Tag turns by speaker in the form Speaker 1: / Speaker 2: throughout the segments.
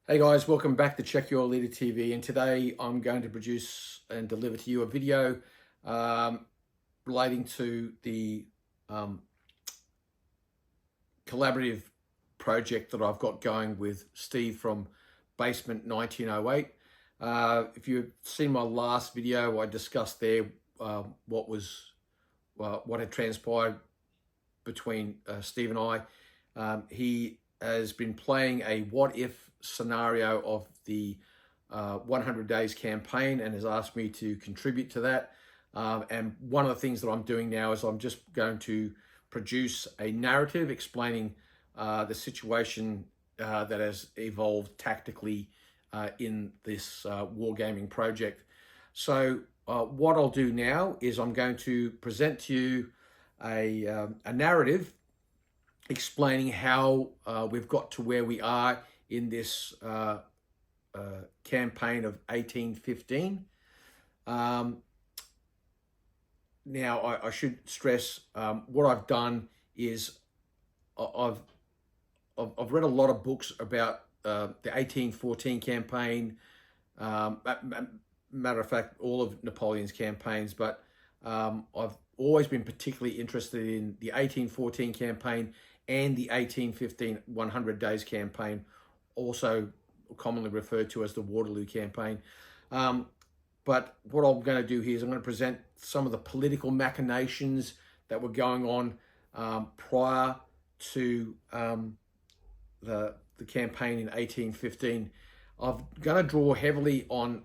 Speaker 1: Hey guys, welcome back to Check Your Leader TV, and today I'm going to produce and deliver to you a video um, relating to the um, collaborative project that I've got going with Steve from Basement 1908. If you've seen my last video, I discussed there what had transpired between Steve and I. He has been playing a what-if scenario of the 100 Days campaign and has asked me to contribute to that. And one of the things that I'm doing now is I'm just going to produce a narrative explaining the situation that has evolved tactically in this wargaming project. So what I'll do now is I'm going to present to you a narrative explaining how we've got to where we are in this campaign of 1815. Now, I should stress what I've done is I've read a lot of books about the 1814 campaign. Matter of fact, all of Napoleon's campaigns, but I've always been particularly interested in the 1814 campaign and the 1815 100 Days campaign, also commonly referred to as the Waterloo campaign. But what I'm going to do here is I'm going to present some of the political machinations that were going on prior to the campaign in 1815. I'm going to draw heavily on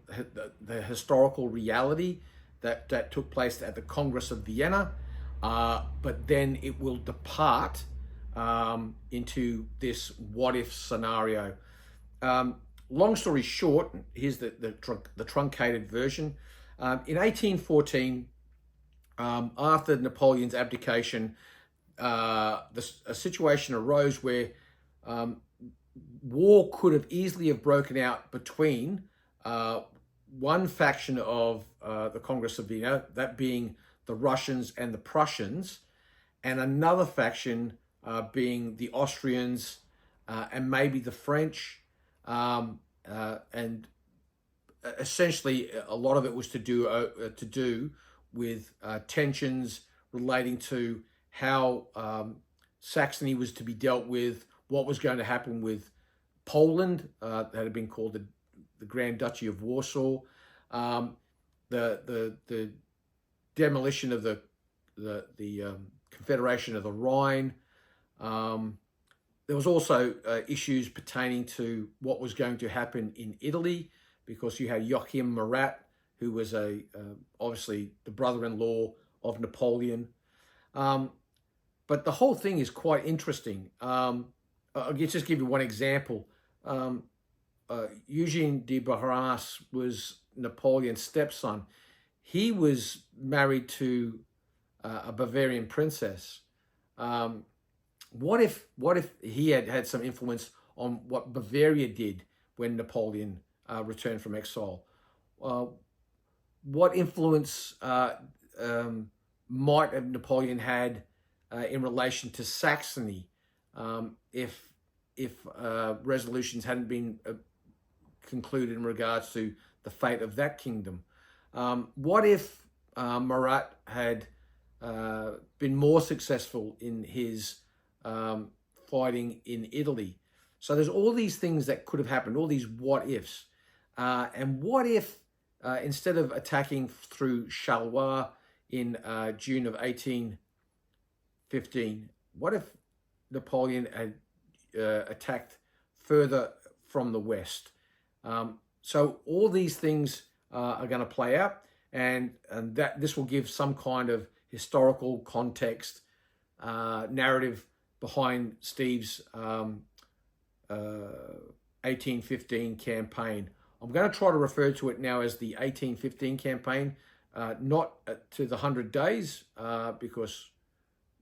Speaker 1: the historical reality that took place at the Congress of Vienna, but then it will depart into this what-if scenario. Long story short, here's the truncated version. In 1814, after Napoleon's abdication, a situation arose where war could have easily have broken out between one faction of the Congress of Vienna, that being the Russians and the Prussians, and another faction being the Austrians and maybe the French. And essentially, a lot of it was to do with tensions relating to how Saxony was to be dealt with, what was going to happen with Poland, that had been called the Grand Duchy of Warsaw, the demolition of the Confederation of the Rhine. There was also issues pertaining to what was going to happen in Italy, because you had Joachim Murat, who was obviously the brother-in-law of Napoleon. But the whole thing is quite interesting. I'll just give you one example. Eugene de Barras was Napoleon's stepson. He was married to a Bavarian princess. What if he had some influence on what Bavaria did when Napoleon returned from exile? What influence might have Napoleon had in relation to Saxony if resolutions hadn't been concluded in regards to the fate of that kingdom? What if Murat had been more successful in his fighting in Italy? So there's all these things that could have happened, all these what ifs. And what if instead of attacking through Charleroi in June of 1815, what if Napoleon had attacked further from the west? So all these things are going to play out, and that this will give some kind of historical context, narrative behind Steve's 1815 campaign. I'm going to try to refer to it now as the 1815 campaign, not to the 100 Days, because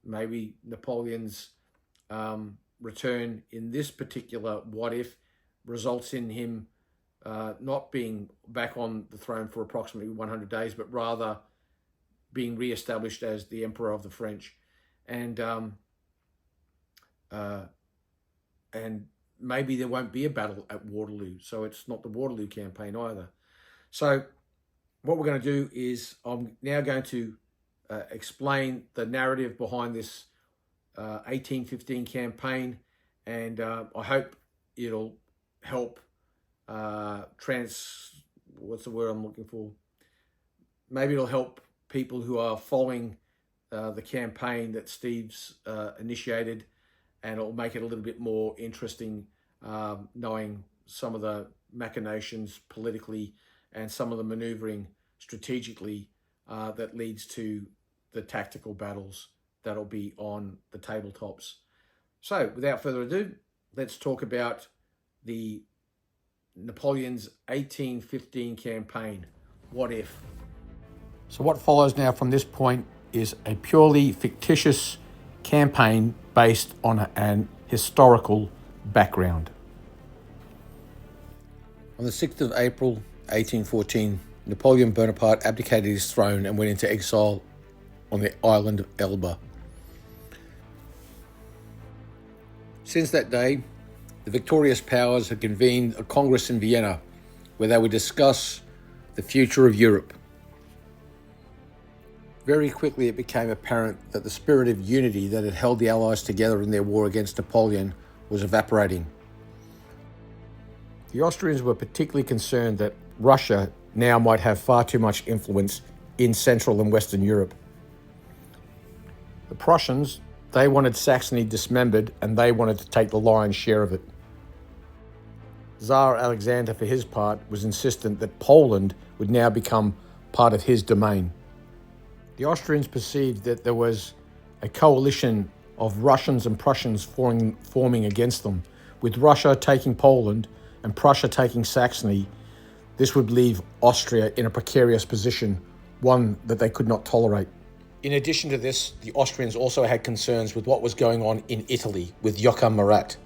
Speaker 1: maybe Napoleon's return in this particular what if results in him not being back on the throne for approximately 100 days, but rather being re-established as the Emperor of the French. And maybe there won't be a battle at Waterloo. So it's not the Waterloo campaign either. So what we're going to do is I'm now going to explain the narrative behind this 1815 campaign, and I hope it'll help what's the word I'm looking for? Maybe it'll help people who are following the campaign that Steve's initiated, and it'll make it a little bit more interesting, knowing some of the machinations politically and some of the maneuvering strategically that leads to the tactical battles that'll be on the tabletops. So without further ado, let's talk about the Napoleon's 1815 campaign. What if? So what follows now from this point is a purely fictitious campaign based on an historical background. On the 6th of April 1814, Napoleon Bonaparte abdicated his throne and went into exile on the island of Elba. Since that day, the victorious powers had convened a congress in Vienna where they would discuss the future of Europe. Very quickly it became apparent that the spirit of unity that had held the Allies together in their war against Napoleon was evaporating. The Austrians were particularly concerned that Russia now might have far too much influence in Central and Western Europe. The Prussians, they wanted Saxony dismembered, and they wanted to take the lion's share of it. Tsar Alexander, for his part, was insistent that Poland would now become part of his domain. The Austrians perceived that there was a coalition of Russians and Prussians forming against them. With Russia taking Poland and Prussia taking Saxony, this would leave Austria in a precarious position, one that they could not tolerate. In addition to this, the Austrians also had concerns with what was going on in Italy with Joachim Murat.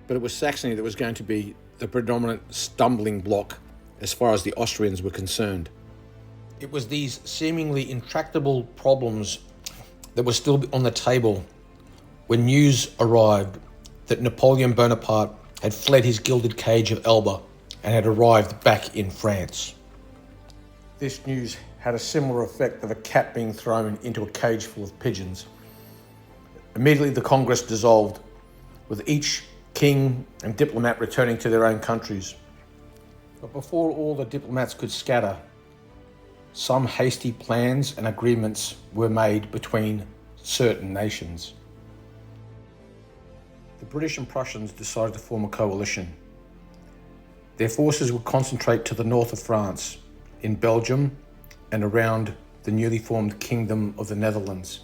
Speaker 1: But it was Saxony that was going to be the predominant stumbling block as far as the Austrians were concerned. It was these seemingly intractable problems that were still on the table when news arrived that Napoleon Bonaparte had fled his gilded cage of Elba and had arrived back in France. This news had a similar effect of a cat being thrown into a cage full of pigeons. Immediately the Congress dissolved, with each king and diplomat returning to their own countries. But before all the diplomats could scatter, some hasty plans and agreements were made between certain nations. The British and Prussians decided to form a coalition. Their forces would concentrate to the north of France, in Belgium, and around the newly formed Kingdom of the Netherlands.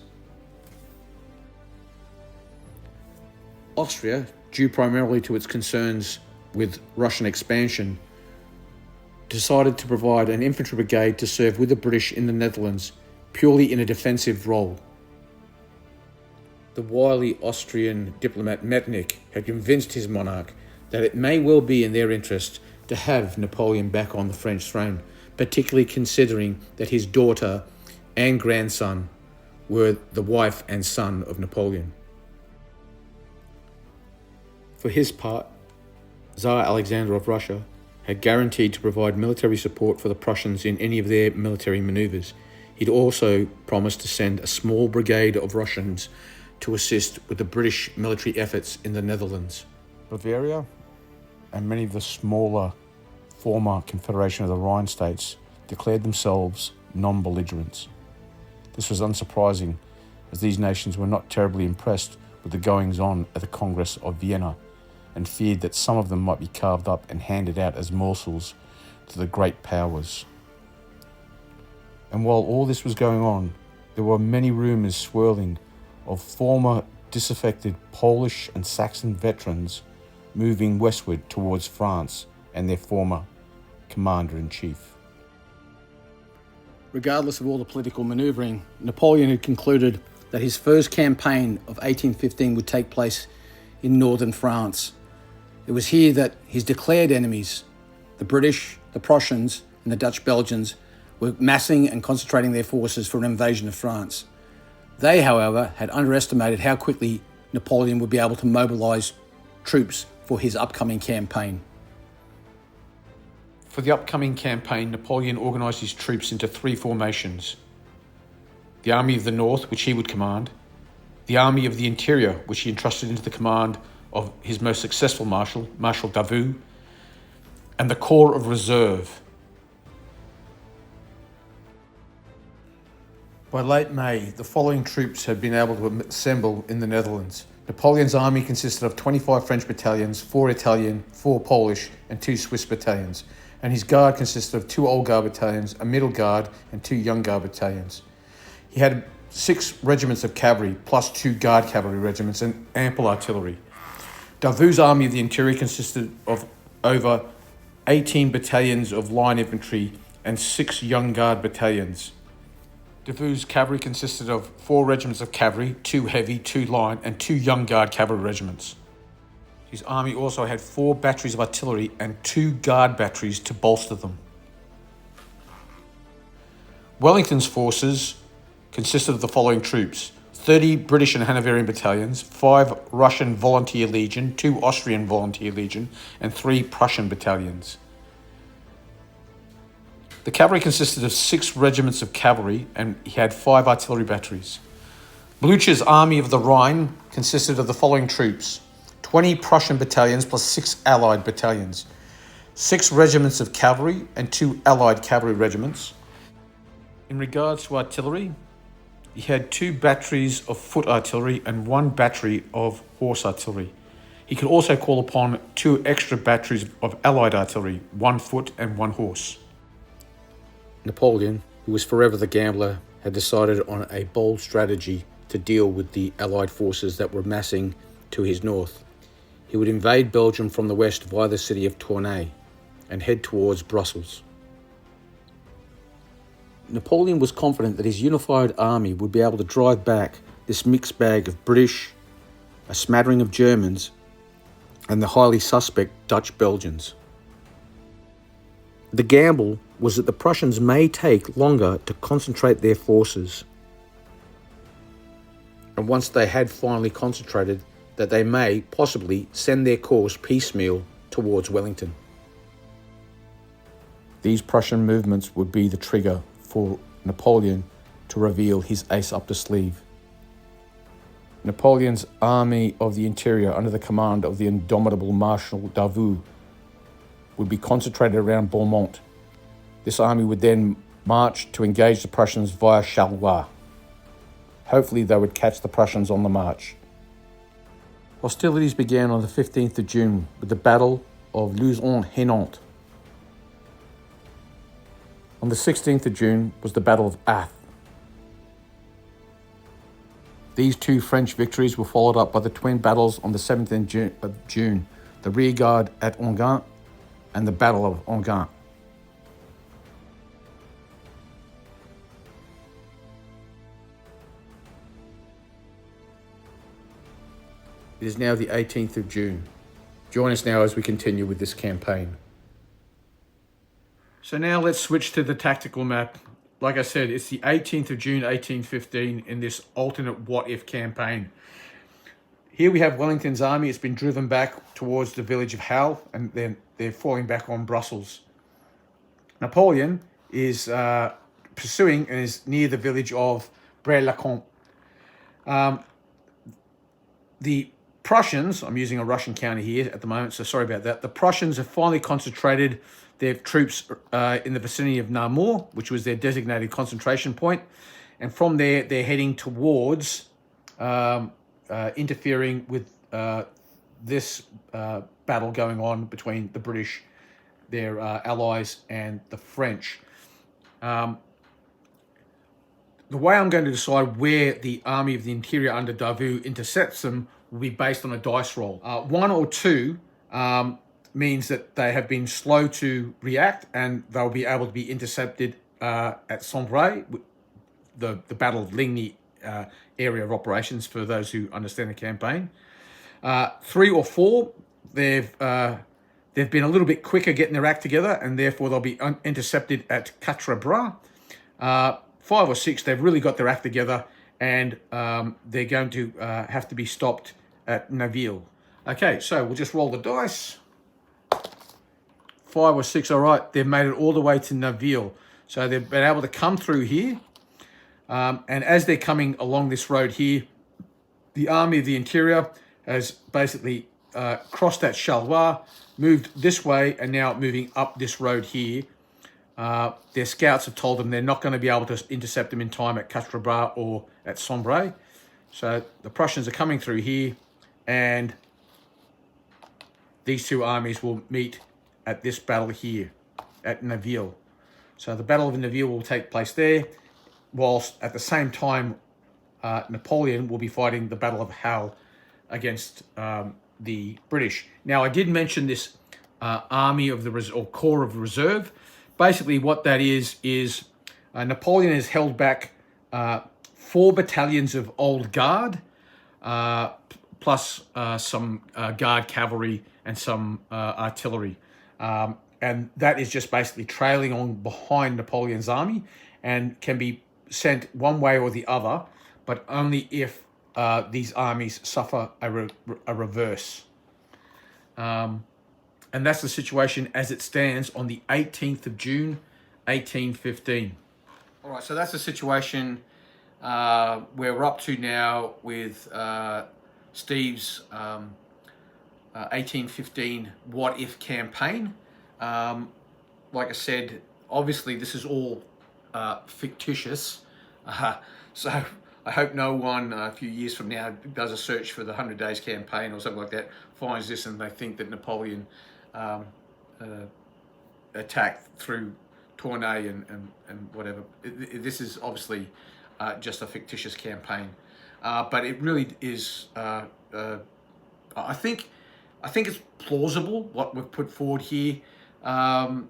Speaker 1: Austria, due primarily to its concerns with Russian expansion, decided to provide an infantry brigade to serve with the British in the Netherlands, purely in a defensive role. The wily Austrian diplomat Metternich had convinced his monarch that it may well be in their interest to have Napoleon back on the French throne, particularly considering that his daughter and grandson were the wife and son of Napoleon. For his part, Tsar Alexander of Russia had guaranteed to provide military support for the Prussians in any of their military maneuvers. He'd also promised to send a small brigade of Russians to assist with the British military efforts in the Netherlands. Bavaria and many of the smaller former Confederation of the Rhine states declared themselves non-belligerents. This was unsurprising, as these nations were not terribly impressed with the goings-on at the Congress of Vienna and feared that some of them might be carved up and handed out as morsels to the great powers. And while all this was going on, there were many rumours swirling of former disaffected Polish and Saxon veterans moving westward towards France and their former commander-in-chief. Regardless of all the political manoeuvring, Napoleon had concluded that his first campaign of 1815 would take place in northern France. It was here that his declared enemies, the British, the Prussians, and the Dutch Belgians, were massing and concentrating their forces for an invasion of France. They, however, had underestimated how quickly Napoleon would be able to mobilise troops for his upcoming campaign. For the upcoming campaign, Napoleon organised his troops into three formations: the Army of the North, which he would command; the Army of the Interior, which he entrusted into the command of his most successful marshal, Marshal Davout; and the Corps of Reserve. By late May, the following troops had been able to assemble in the Netherlands. Napoleon's army consisted of 25 French battalions, 4 Italian, 4 Polish, and 2 Swiss battalions, and his guard consisted of 2 Old Guard battalions, a Middle Guard, and 2 Young Guard battalions. He had 6 regiments of cavalry, plus 2 Guard cavalry regiments, and ample artillery. Davout's Army of the Interior consisted of over 18 battalions of line infantry and 6 Young Guard battalions. Davout's cavalry consisted of 4 regiments of cavalry, 2 heavy, 2 line, and 2 Young Guard cavalry regiments. His army also had 4 batteries of artillery and 2 guard batteries to bolster them. Wellington's forces consisted of the following troops: 30 British and Hanoverian battalions, 5 Russian Volunteer Legion, 2 Austrian Volunteer Legion, and 3 Prussian battalions. The cavalry consisted of 6 regiments of cavalry, and he had 5 artillery batteries. Blucher's Army of the Rhine consisted of the following troops: 20 Prussian battalions plus 6 Allied battalions, 6 regiments of cavalry and 2 Allied cavalry regiments. In regards to artillery, he had 2 batteries of foot artillery and 1 battery of horse artillery. He could also call upon 2 extra batteries of Allied artillery, 1 foot and 1 horse. Napoleon, who was forever the gambler, had decided on a bold strategy to deal with the Allied forces that were massing to his north. He would invade Belgium from the west via the city of Tournai and head towards Brussels. Napoleon was confident that his unified army would be able to drive back this mixed bag of British, a smattering of Germans, and the highly suspect Dutch Belgians. The gamble was that the Prussians may take longer to concentrate their forces, and once they had finally concentrated, that they may possibly send their course piecemeal towards Wellington. These Prussian movements would be the trigger for Napoleon to reveal his ace up the sleeve. Napoleon's Army of the Interior, under the command of the indomitable Marshal Davout, would be concentrated around Beaumont. This army would then march to engage the Prussians via Charleroi. Hopefully they would catch the Prussians on the march. Hostilities began on the 15th of June with the Battle of Louzon-Hainaut. On the 16th of June was the Battle of Ath. These 2 French victories were followed up by the twin battles on the 17th of June, the rearguard at Enghien and the Battle of Enghien. It is now the 18th of June. Join us now as we continue with this campaign. So now let's switch to the tactical map. Like I said, it's the 18th of June, 1815 in this alternate what-if campaign. Here we have Wellington's army. It's been driven back towards the village of Hal, and then they're falling back on Brussels. Napoleon is pursuing and is near the village of Braine-le-Comte. The Prussians, I'm using a Russian counter here at the moment, so sorry about that. The Prussians have finally concentrated their troops in the vicinity of Namur, which was their designated concentration point. And from there, they're heading towards interfering with this battle going on between the British, their allies, and the French. The way I'm going to decide where the Army of the Interior under Davout intercepts them will be based on a dice roll. 1 or 2 means that they have been slow to react and they'll be able to be intercepted at Cambrai, the Battle of Ligny area of operations for those who understand the campaign. 3 or 4, they've been a little bit quicker getting their act together and therefore they'll be intercepted at Quatre Bras. 5 or 6, they've really got their act together and they're going to have to be stopped at Naville. Okay, so we'll just roll the dice. 5 or 6, all right. They've made it all the way to Naville. So they've been able to come through here. And as they're coming along this road here, the Army of the Interior has basically crossed that Charleroi, moved this way, and now moving up this road here. Their scouts have told them they're not going to be able to intercept them in time at Quatre Bras or at Cambrai. So the Prussians are coming through here, and these two armies will meet at this battle here at Naville. So the Battle of Naville will take place there, whilst at the same time Napoleon will be fighting the Battle of Hal against the British. Now, I did mention this Army of the or Corps of the Reserve. Basically, what that is Napoleon has held back 4 battalions of Old Guard, plus some Guard cavalry and some artillery. And that is just basically trailing on behind Napoleon's army and can be sent one way or the other, but only if these armies suffer a reverse. And that's the situation as it stands on the 18th of June, 1815. All right, so that's the situation where we're up to now with Steve's 1815 What If campaign. Like I said, obviously this is all fictitious. So I hope no one a few years from now does a search for the 100 Days campaign or something like that, finds this and they think that Napoleon attacked through Tournai and whatever. This is obviously just a fictitious campaign. But it really is, I think it's plausible what we've put forward here. I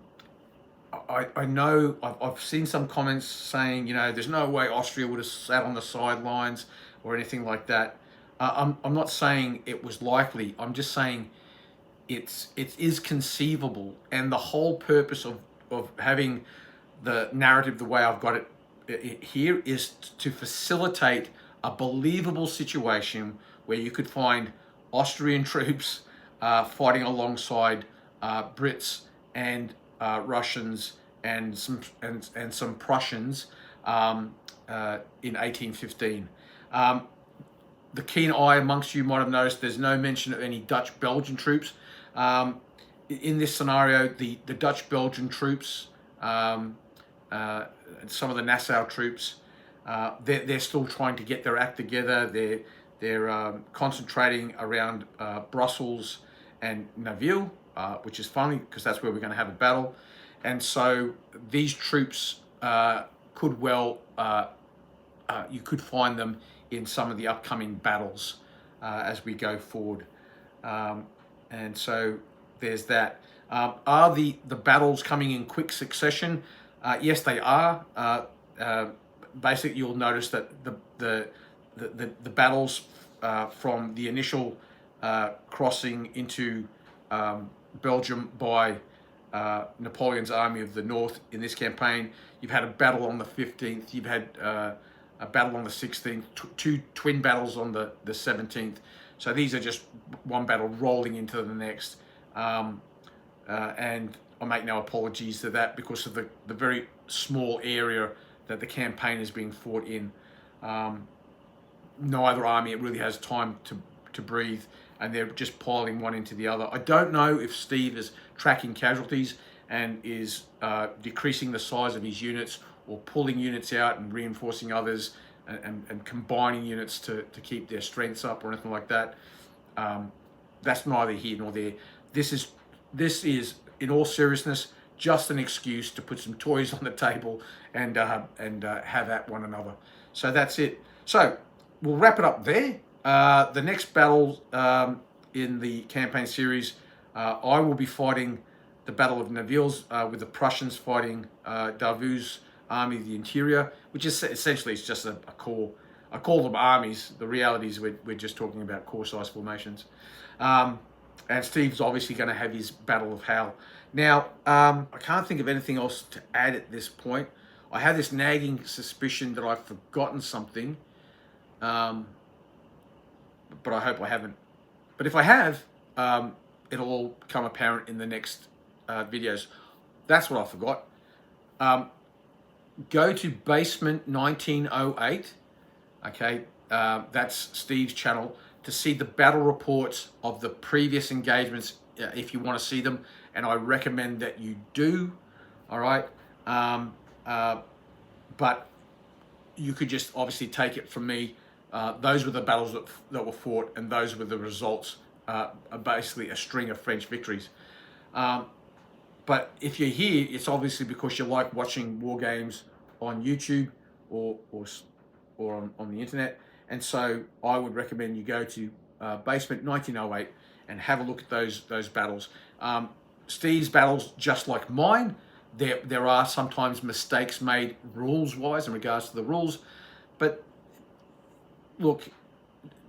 Speaker 1: know I've seen some comments saying, you know, there's no way Austria would have sat on the sidelines or anything like that. I'm not saying it was likely. I'm just saying it is conceivable, and the whole purpose of having the narrative the way I've got it here is to facilitate a believable situation where you could find Austrian troops fighting alongside Brits and Russians and some Prussians in 1815. The keen eye amongst you might have noticed there's no mention of any Dutch-Belgian troops. In this scenario, the Dutch-Belgian troops, some of the Nassau troops, they're still trying to get their act together. They're concentrating around Brussels and Naville, which is funny because that's where we're going to have a battle. And so these troops could well, you could find them in some of the upcoming battles as we go forward. And so there's that. Are the battles coming in quick succession? Yes, they are. Basically, you'll notice that the battles from the initial crossing into Belgium by Napoleon's Army of the North in this campaign, you've had a battle on the 15th, you've had a battle on the 16th, two twin battles on the 17th. So these are just one battle rolling into the next. And I make no apologies to that because of the very small area that the campaign is being fought in. Neither army really has time to breathe, and they're just piling one into the other. I don't know if Steve is tracking casualties and is decreasing the size of his units or pulling units out and reinforcing others and combining units to keep their strengths up or anything like that. That's neither here nor there. This is in all seriousness just an excuse to put some toys on the table and have at one another. So that's it. So we'll wrap it up there. The next battle in the campaign series, I will be fighting the Battle of Naville with the Prussians fighting Davout's Army of the Interior, which is essentially it's just a corps. I call them armies. The reality is we're just talking about corps-size formations. And Steve's obviously going to have his Battle of Hal. Now, I can't think of anything else to add at this point. I have this nagging suspicion that I've forgotten something, but I hope I haven't. But if I have, it'll all become apparent in the next videos. That's what I forgot. Go to Basement 1908. Okay, that's Steve's channel, to see the battle reports of the previous engagements if you want to see them, and I recommend that you do. All right, but you could just obviously take it from me. Those were the battles that were fought, and those were the results. Basically a string of French victories. But if you're here, it's obviously because you like watching war games on YouTube or on the internet. And so I would recommend you go to Basement 1908 and have a look at those battles. Steve's battles, just like mine, there are sometimes mistakes made rules-wise in regards to the rules. But look,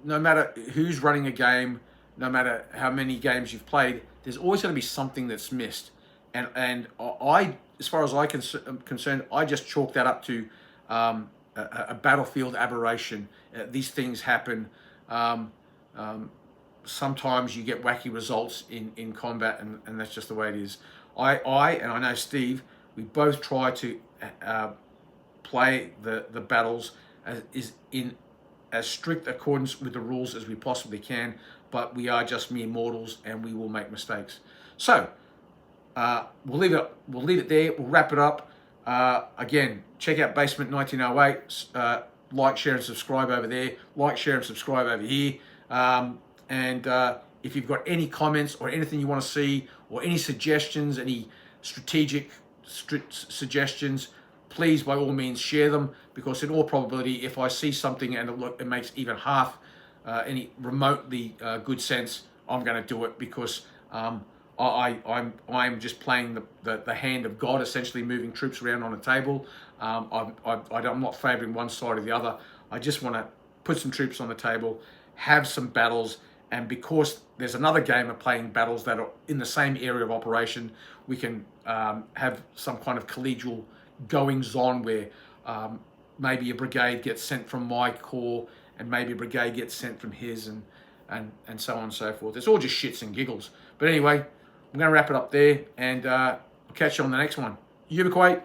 Speaker 1: no matter who's running a game, no matter how many games you've played, there's always going to be something that's missed. And I, as far as I'm concerned, I just chalk that up to a battlefield aberration. These things happen. Sometimes you get wacky results in combat, and that's just the way it is. I and I know Steve, we both try to play the battles in as strict accordance with the rules as we possibly can, but we are just mere mortals and we will make mistakes. So we'll leave it there. We'll wrap it up. Again, check out Basement 1908. Like, share, and subscribe over there. Like, share, and subscribe over here. And if you've got any comments or anything you want to see, or any suggestions, any strategic suggestions, please, by all means, share them, because in all probability, if I see something and it makes even half any remotely good sense, I'm going to do it, because I'm just playing the hand of God, essentially moving troops around on a table. I'm not favouring one side or the other. I just want to put some troops on the table, have some battles, and because there's another game of playing battles that are in the same area of operation, we can have some kind of collegial goings-on where maybe a brigade gets sent from my corps, and maybe a brigade gets sent from his, and so on and so forth. It's all just shits and giggles. But anyway, I'm going to wrap it up there, and I'll catch you on the next one. Yuba Kuwait.